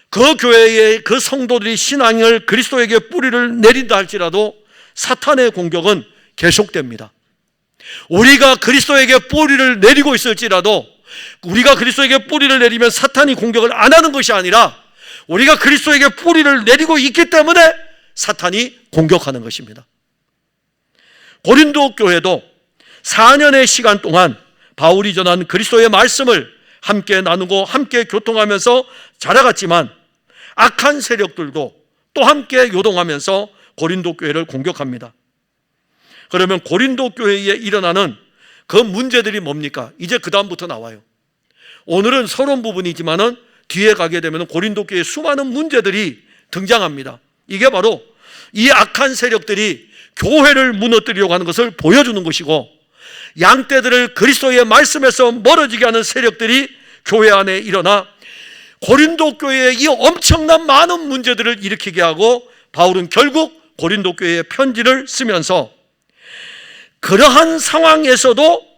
그 교회의 그 성도들이 신앙을 그리스도에게 뿌리를 내린다 할지라도 사탄의 공격은 계속됩니다. 우리가 그리스도에게 뿌리를 내리고 있을지라도, 우리가 그리스도에게 뿌리를 내리면 사탄이 공격을 안 하는 것이 아니라 우리가 그리스도에게 뿌리를 내리고 있기 때문에 사탄이 공격하는 것입니다. 고린도 교회도 4년의 시간 동안 바울이 전한 그리스도의 말씀을 함께 나누고 함께 교통하면서 자라갔지만 악한 세력들도 또 함께 요동하면서 고린도 교회를 공격합니다. 그러면 고린도 교회에 일어나는 그 문제들이 뭡니까? 이제 그 다음부터 나와요. 오늘은 서론 부분이지만은 뒤에 가게 되면 고린도 교회의 수많은 문제들이 등장합니다. 이게 바로 이 악한 세력들이 교회를 무너뜨리려고 하는 것을 보여주는 것이고, 양떼들을 그리스도의 말씀에서 멀어지게 하는 세력들이 교회 안에 일어나 고린도 교회의 이 엄청난 많은 문제들을 일으키게 하고, 바울은 결국 고린도 교회에 편지를 쓰면서 그러한 상황에서도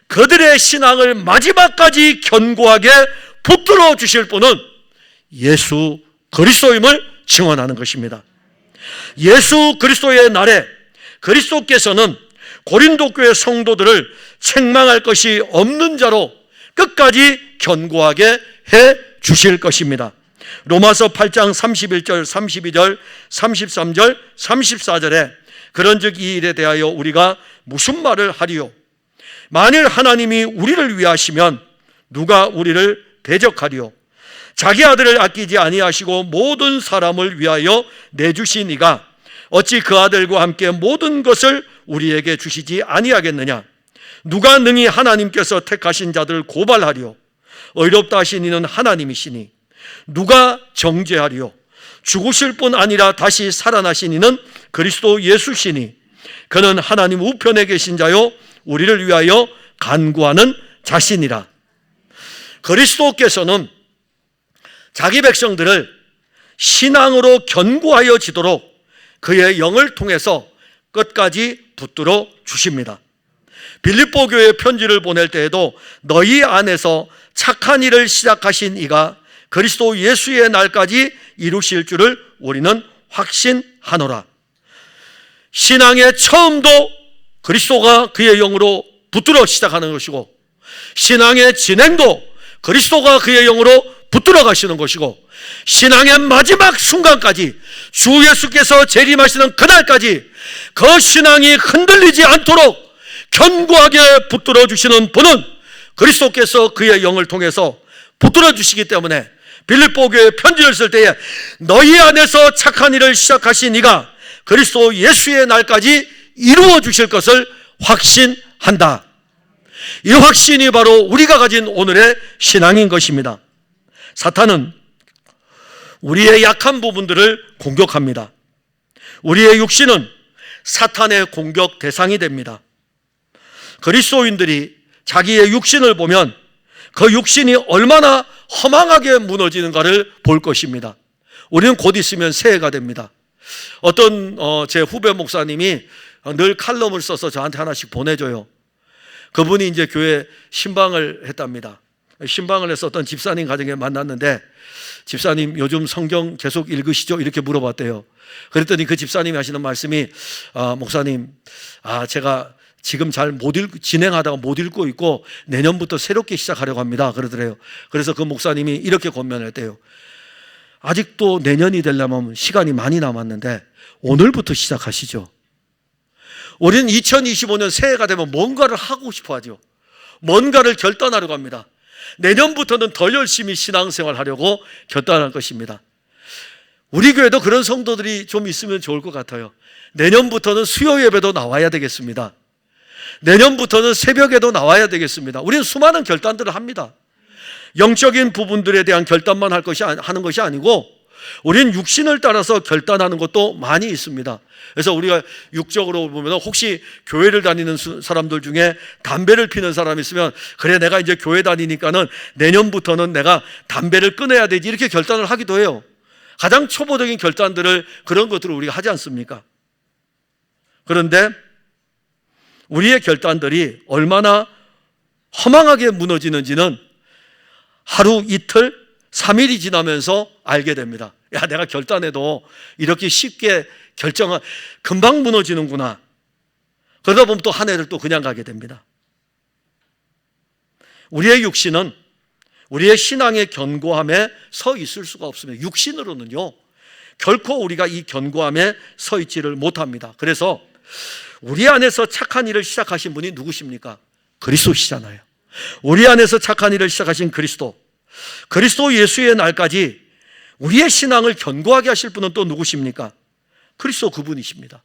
그들의 신앙을 마지막까지 견고하게 붙들어 주실 분은 예수 그리스도임을 증언하는 것입니다. 예수 그리스도의 날에 그리스도께서는 고린도 교회 성도들을 책망할 것이 없는 자로 끝까지 견고하게 해 주실 것입니다. 로마서 8장 31절, 32절, 33절, 34절에 그런즉 이 일에 대하여 우리가 무슨 말을 하리요? 만일 하나님이 우리를 위하시면 누가 우리를 대적하리요? 자기 아들을 아끼지 아니하시고 모든 사람을 위하여 내주신 이가 어찌 그 아들과 함께 모든 것을 우리에게 주시지 아니하겠느냐? 누가 능히 하나님께서 택하신 자들을 고발하리요? 의롭다 하신 이는 하나님이시니 누가 정죄하리요? 죽으실 뿐 아니라 다시 살아나신 이는 그리스도 예수시니 그는 하나님 우편에 계신 자요 우리를 위하여 간구하는 자신이라. 그리스도께서는 자기 백성들을 신앙으로 견고하여 지도록 그의 영을 통해서 끝까지 붙들어 주십니다. 빌립보 교회에 편지를 보낼 때에도 너희 안에서 착한 일을 시작하신 이가 그리스도 예수의 날까지 이루실 줄을 우리는 확신하노라. 신앙의 처음도 그리스도가 그의 영으로 붙들어 시작하는 것이고 신앙의 진행도 그리스도가 그의 영으로 붙들어 가시는 것이고 신앙의 마지막 순간까지 주 예수께서 재림하시는 그날까지 그 신앙이 흔들리지 않도록 견고하게 붙들어 주시는 분은 그리스도께서 그의 영을 통해서 붙들어 주시기 때문에 빌립보 교회에 편지를 쓸 때에 너희 안에서 착한 일을 시작하신 이가 그리스도 예수의 날까지 이루어 주실 것을 확신한다. 이 확신이 바로 우리가 가진 오늘의 신앙인 것입니다. 사탄은 우리의 약한 부분들을 공격합니다. 우리의 육신은 사탄의 공격 대상이 됩니다. 그리스도인들이 자기의 육신을 보면 그 육신이 얼마나 허망하게 무너지는가를 볼 것입니다. 우리는 곧 있으면 새해가 됩니다. 어떤 제 후배 목사님이 늘 칼럼을 써서 저한테 하나씩 보내줘요. 그분이 이제 교회 신방을 했답니다. 신방을 해서 어떤 집사님 가정에 만났는데 집사님 요즘 성경 계속 읽으시죠? 이렇게 물어봤대요. 그랬더니 그 집사님이 하시는 말씀이 목사님 제가 지금 잘 진행하다가 못 읽고 있고 내년부터 새롭게 시작하려고 합니다. 그러더래요. 그래서 그 목사님이 이렇게 권면했대요. 아직도 내년이 되려면 시간이 많이 남았는데 오늘부터 시작하시죠. 우리는 2025년 새해가 되면 뭔가를 하고 싶어 하죠. 뭔가를 결단하려고 합니다. 내년부터는 더 열심히 신앙생활 하려고 결단할 것입니다. 우리 교회도 그런 성도들이 좀 있으면 좋을 것 같아요. 내년부터는 수요 예배도 나와야 되겠습니다. 내년부터는 새벽에도 나와야 되겠습니다. 우리는 수많은 결단들을 합니다. 영적인 부분들에 대한 결단만 하는 것이 아니고 우리는 육신을 따라서 결단하는 것도 많이 있습니다. 그래서 우리가 육적으로 보면 혹시 교회를 다니는 사람들 중에 담배를 피는 사람이 있으면 그래 내가 이제 교회 다니니까는 내년부터는 내가 담배를 끊어야 되지 이렇게 결단을 하기도 해요. 가장 초보적인 결단들을 그런 것들을 우리가 하지 않습니까? 그런데 우리의 결단들이 얼마나 허망하게 무너지는지는 하루 이틀 3일이 지나면서 알게 됩니다. 야, 내가 결단해도 이렇게 쉽게 금방 무너지는구나. 그러다 보면 또 한 해를 또 그냥 가게 됩니다. 우리의 육신은 우리의 신앙의 견고함에 서 있을 수가 없습니다. 육신으로는요 결코 우리가 이 견고함에 서 있지를 못합니다. 그래서 우리 안에서 착한 일을 시작하신 분이 누구십니까? 그리스도시잖아요. 우리 안에서 착한 일을 시작하신 그리스도 예수의 날까지 우리의 신앙을 견고하게 하실 분은 또 누구십니까? 그리스도 그분이십니다.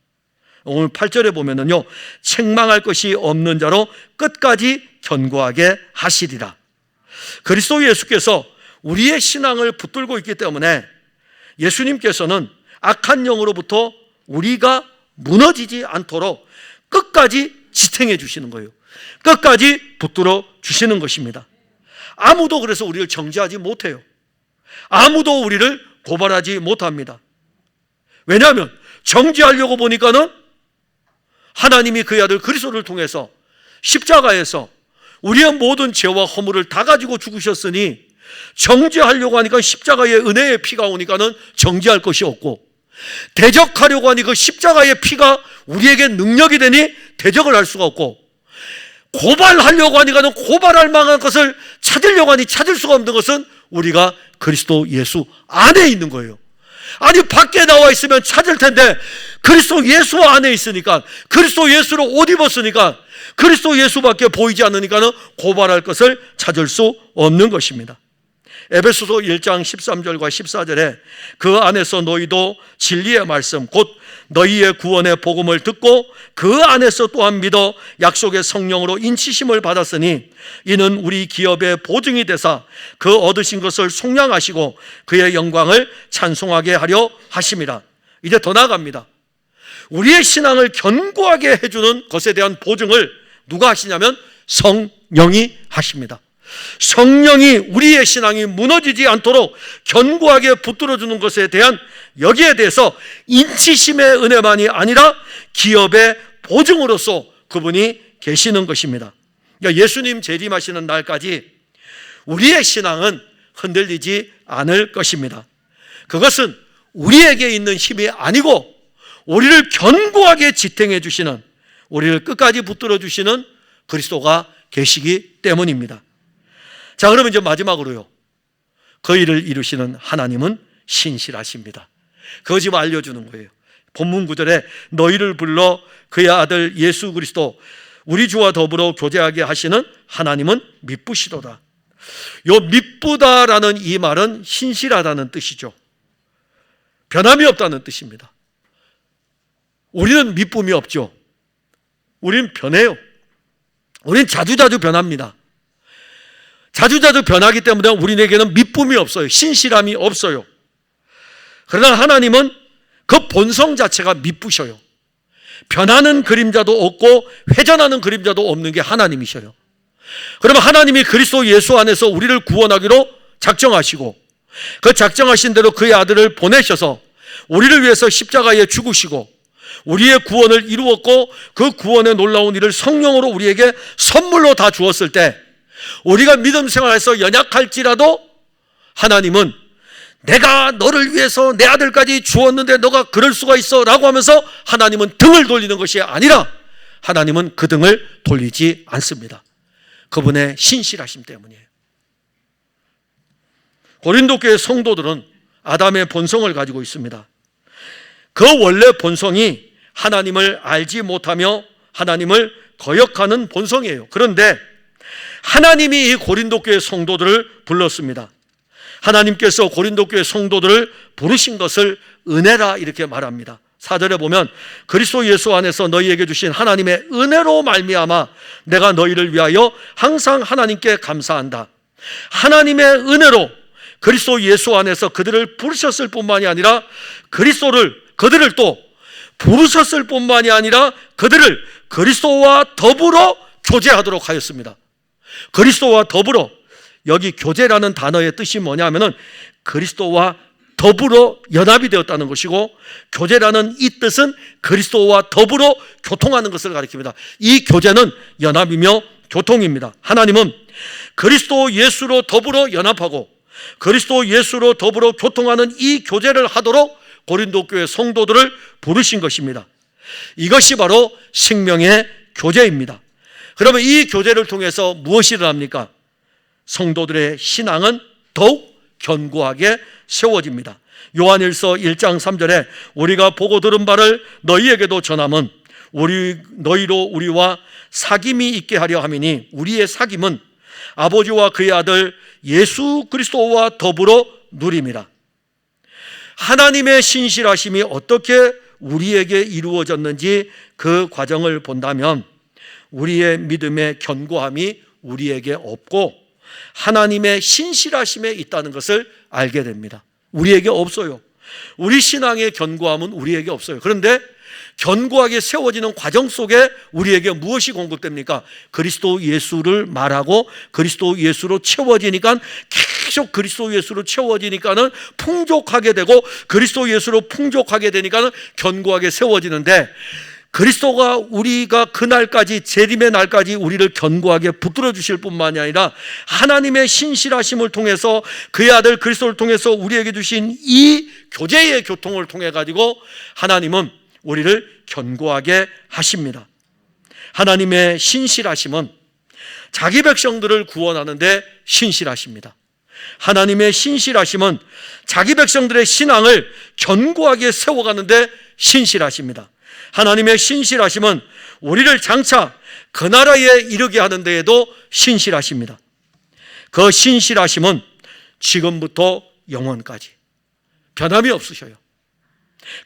오늘 8절에 보면은요, 책망할 것이 없는 자로 끝까지 견고하게 하시리라. 그리스도 예수께서 우리의 신앙을 붙들고 있기 때문에 예수님께서는 악한 영으로부터 우리가 무너지지 않도록 끝까지 지탱해 주시는 거예요. 끝까지 붙들어 주시는 것입니다. 아무도 그래서 우리를 정죄하지 못해요. 아무도 우리를 고발하지 못합니다. 왜냐하면 정죄하려고 보니까는 하나님이 그의 아들 그리스도를 통해서 십자가에서 우리의 모든 죄와 허물을 다 가지고 죽으셨으니 정죄하려고 하니까 십자가의 은혜의 피가 오니까는 정죄할 것이 없고, 대적하려고 하니 그 십자가의 피가 우리에게 능력이 되니 대적을 할 수가 없고, 고발하려고 하니까는 고발할 만한 것을 찾으려고 하니 찾을 수가 없는 것은 우리가 그리스도 예수 안에 있는 거예요. 아니 밖에 나와 있으면 찾을 텐데 그리스도 예수 안에 있으니까, 그리스도 예수로 옷 입었으니까, 그리스도 예수밖에 보이지 않으니까는 고발할 것을 찾을 수 없는 것입니다. 에베소서 1장 13절과 14절에 그 안에서 너희도 진리의 말씀 곧 너희의 구원의 복음을 듣고 그 안에서 또한 믿어 약속의 성령으로 인치심을 받았으니 이는 우리 기업의 보증이 되사 그 얻으신 것을 속량하시고 그의 영광을 찬송하게 하려 하심이라. 이제 더 나아갑니다. 우리의 신앙을 견고하게 해주는 것에 대한 보증을 누가 하시냐면 성령이 하십니다. 성령이 우리의 신앙이 무너지지 않도록 견고하게 붙들어주는 것에 대한, 여기에 대해서 인치심의 은혜만이 아니라 기업의 보증으로서 그분이 계시는 것입니다. 그러니까 예수님 재림하시는 날까지 우리의 신앙은 흔들리지 않을 것입니다. 그것은 우리에게 있는 힘이 아니고 우리를 견고하게 지탱해 주시는, 우리를 끝까지 붙들어 주시는 그리스도가 계시기 때문입니다. 자, 그러면 이제 마지막으로요, 그 일을 이루시는 하나님은 신실하십니다. 그거 지금 알려주는 거예요. 본문 구절에 너희를 불러 그의 아들 예수 그리스도 우리 주와 더불어 교제하게 하시는 하나님은 미쁘시도다. 요 미쁘다라는 이 말은 신실하다는 뜻이죠. 변함이 없다는 뜻입니다. 우리는 미쁨이 없죠. 우리는 변해요. 우리는 자주자주 변합니다. 자주자주 변하기 때문에 우리에게는 미쁨이 없어요. 신실함이 없어요. 그러나 하나님은 그 본성 자체가 미쁘셔요. 변하는 그림자도 없고 회전하는 그림자도 없는 게 하나님이셔요. 그러면 하나님이 그리스도 예수 안에서 우리를 구원하기로 작정하시고 그 작정하신 대로 그의 아들을 보내셔서 우리를 위해서 십자가에 죽으시고 우리의 구원을 이루었고 그 구원의 놀라운 일을 성령으로 우리에게 선물로 다 주었을 때 우리가 믿음 생활에서 연약할지라도 하나님은 내가 너를 위해서 내 아들까지 주었는데 너가 그럴 수가 있어 라고 하면서 하나님은 등을 돌리는 것이 아니라 하나님은 그 등을 돌리지 않습니다. 그분의 신실하심 때문이에요. 고린도 교회 성도들은 아담의 본성을 가지고 있습니다. 그 원래 본성이 하나님을 알지 못하며 하나님을 거역하는 본성이에요. 그런데 하나님이 이 고린도 교회 성도들을 불렀습니다. 하나님께서 고린도 교회 성도들을 부르신 것을 은혜라 이렇게 말합니다. 4절에 보면 그리스도 예수 안에서 너희에게 주신 하나님의 은혜로 말미암아 내가 너희를 위하여 항상 하나님께 감사한다. 하나님의 은혜로 그리스도 예수 안에서 그들을 부르셨을 뿐만이 아니라 그들을 또 부르셨을 뿐만이 아니라 그들을 그리스도와 더불어 교제하도록 하였습니다. 그리스도와 더불어, 여기 교제라는 단어의 뜻이 뭐냐면은 그리스도와 더불어 연합이 되었다는 것이고, 교제라는 이 뜻은 그리스도와 더불어 교통하는 것을 가리킵니다. 이 교제는 연합이며 교통입니다. 하나님은 그리스도 예수로 더불어 연합하고 그리스도 예수로 더불어 교통하는 이 교제를 하도록 고린도 교회 성도들을 부르신 것입니다. 이것이 바로 생명의 교제입니다. 그러면 이 교제를 통해서 무엇이 일어납니까? 성도들의 신앙은 더욱 견고하게 세워집니다. 요한일서 1장 3절에 우리가 보고 들은 바를 너희에게도 전함은 너희로 우리와 사귐이 있게 하려 함이니 우리의 사귐은 아버지와 그의 아들 예수 그리스도와 더불어 누림이라. 하나님의 신실하심이 어떻게 우리에게 이루어졌는지 그 과정을 본다면 우리의 믿음의 견고함이 우리에게 없고 하나님의 신실하심에 있다는 것을 알게 됩니다. 우리에게 없어요. 우리 신앙의 견고함은 우리에게 없어요. 그런데 견고하게 세워지는 과정 속에 우리에게 무엇이 공급됩니까? 그리스도 예수를 말하고 그리스도 예수로 채워지니까, 계속 그리스도 예수로 채워지니까는 풍족하게 되고 그리스도 예수로 풍족하게 되니까는 견고하게 세워지는데, 그리스도가 우리가 그날까지, 재림의 날까지 우리를 견고하게 붙들어 주실 뿐만이 아니라 하나님의 신실하심을 통해서 그의 아들 그리스도를 통해서 우리에게 주신 이 교제의 교통을 통해 가지고 하나님은 우리를 견고하게 하십니다. 하나님의 신실하심은 자기 백성들을 구원하는데 신실하십니다. 하나님의 신실하심은 자기 백성들의 신앙을 견고하게 세워가는데 신실하십니다. 하나님의 신실하심은 우리를 장차 그 나라에 이르게 하는 데에도 신실하십니다. 그 신실하심은 지금부터 영원까지 변함이 없으셔요.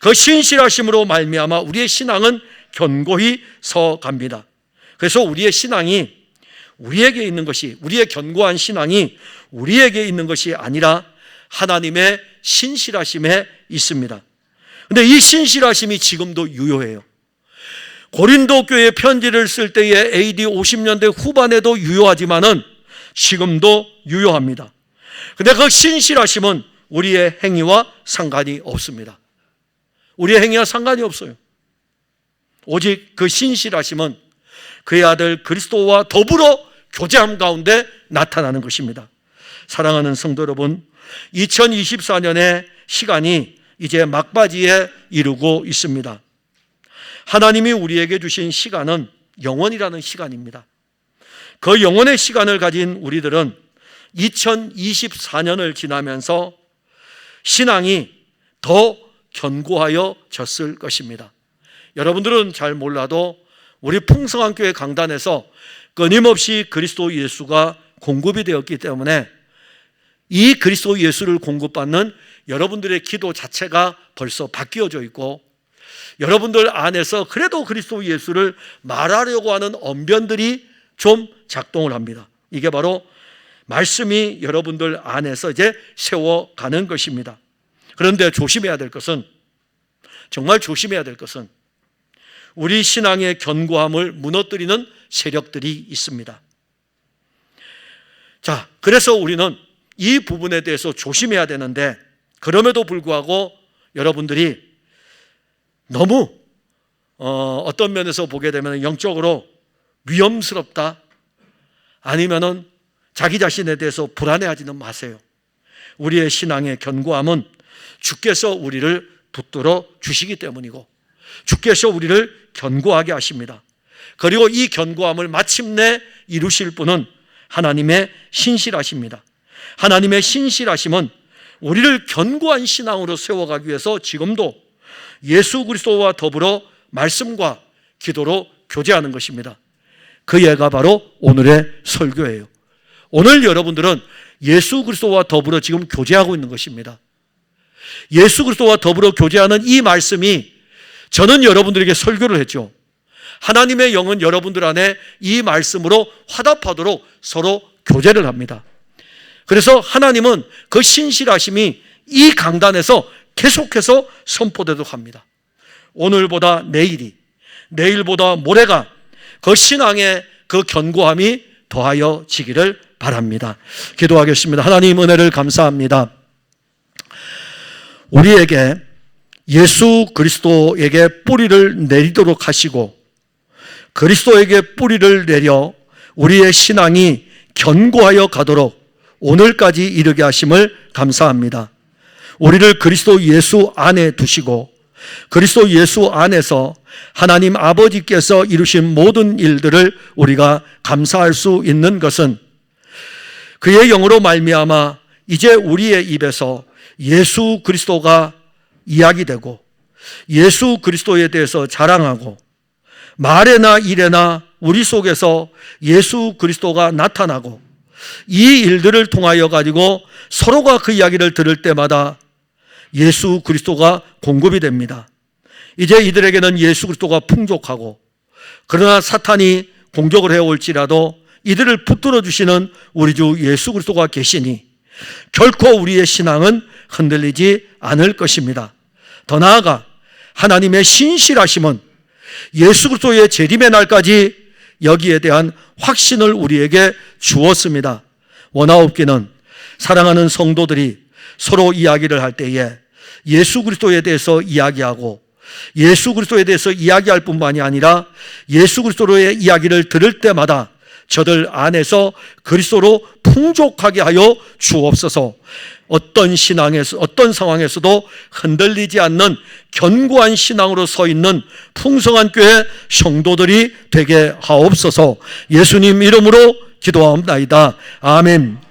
그 신실하심으로 말미암아 우리의 신앙은 견고히 서갑니다. 그래서 우리의 신앙이 우리에게 있는 것이, 우리의 견고한 신앙이 우리에게 있는 것이 아니라 하나님의 신실하심에 있습니다. 근데 이 신실하심이 지금도 유효해요. 고린도 교회 편지를 쓸 때에 AD 50년대 후반에도 유효하지만은 지금도 유효합니다. 근데 그 신실하심은 우리의 행위와 상관이 없습니다. 우리의 행위와 상관이 없어요. 오직 그 신실하심은 그의 아들 그리스도와 더불어 교제함 가운데 나타나는 것입니다. 사랑하는 성도 여러분, 2024년의 시간이 이제 막바지에 이르고 있습니다. 하나님이 우리에게 주신 시간은 영원이라는 시간입니다. 그 영원의 시간을 가진 우리들은 2024년을 지나면서 신앙이 더 견고하여졌을 것입니다. 여러분들은 잘 몰라도 우리 풍성한 교회 강단에서 끊임없이 그리스도 예수가 공급이 되었기 때문에 이 그리스도 예수를 공급받는 여러분들의 기도 자체가 벌써 바뀌어져 있고, 여러분들 안에서 그래도 그리스도 예수를 말하려고 하는 언변들이 좀 작동을 합니다. 이게 바로 말씀이 여러분들 안에서 이제 세워가는 것입니다. 그런데 조심해야 될 것은, 정말 조심해야 될 것은 우리 신앙의 견고함을 무너뜨리는 세력들이 있습니다. 자, 그래서 우리는 이 부분에 대해서 조심해야 되는데, 그럼에도 불구하고 여러분들이 너무 어떤 면에서 보게 되면 영적으로 위험스럽다, 아니면은 자기 자신에 대해서 불안해하지는 마세요. 우리의 신앙의 견고함은 주께서 우리를 붙들어 주시기 때문이고, 주께서 우리를 견고하게 하십니다. 그리고 이 견고함을 마침내 이루실 분은 하나님의 신실하십니다. 하나님의 신실하심은 우리를 견고한 신앙으로 세워가기 위해서 지금도 예수 그리스도와 더불어 말씀과 기도로 교제하는 것입니다. 그 예가 바로 오늘의 설교예요. 오늘 여러분들은 예수 그리스도와 더불어 지금 교제하고 있는 것입니다. 예수 그리스도와 더불어 교제하는 이 말씀이, 저는 여러분들에게 설교를 했죠. 하나님의 영은 여러분들 안에 이 말씀으로 화답하도록 서로 교제를 합니다. 그래서 하나님은 그 신실하심이 이 강단에서 계속해서 선포되도록 합니다. 오늘보다 내일이, 내일보다 모레가 그 신앙의 그 견고함이 더하여지기를 바랍니다. 기도하겠습니다. 하나님 은혜를 감사합니다. 우리에게 예수 그리스도에게 뿌리를 내리도록 하시고, 그리스도에게 뿌리를 내려 우리의 신앙이 견고하여 가도록 오늘까지 이르게 하심을 감사합니다. 우리를 그리스도 예수 안에 두시고 그리스도 예수 안에서 하나님 아버지께서 이루신 모든 일들을 우리가 감사할 수 있는 것은 그의 영으로 말미암아 이제 우리의 입에서 예수 그리스도가 이야기되고 예수 그리스도에 대해서 자랑하고 말에나 일에나 우리 속에서 예수 그리스도가 나타나고 이 일들을 통하여 가지고 서로가 그 이야기를 들을 때마다 예수 그리스도가 공급이 됩니다. 이제 이들에게는 예수 그리스도가 풍족하고, 그러나 사탄이 공격을 해올지라도 이들을 붙들어 주시는 우리 주 예수 그리스도가 계시니 결코 우리의 신앙은 흔들리지 않을 것입니다. 더 나아가 하나님의 신실하심은 예수 그리스도의 재림의 날까지 여기에 대한 확신을 우리에게 주었습니다. 원하옵기는 사랑하는 성도들이 서로 이야기를 할 때에 예수 그리스도에 대해서 이야기하고 예수 그리스도에 대해서 이야기할 뿐만이 아니라 예수 그리스도의 이야기를 들을 때마다 저들 안에서 그리스도로 풍족하게 하여 주옵소서. 어떤 신앙에서, 어떤 상황에서도 흔들리지 않는 견고한 신앙으로 서 있는 풍성한 교회 성도들이 되게 하옵소서. 예수님 이름으로 기도하옵나이다. 아멘.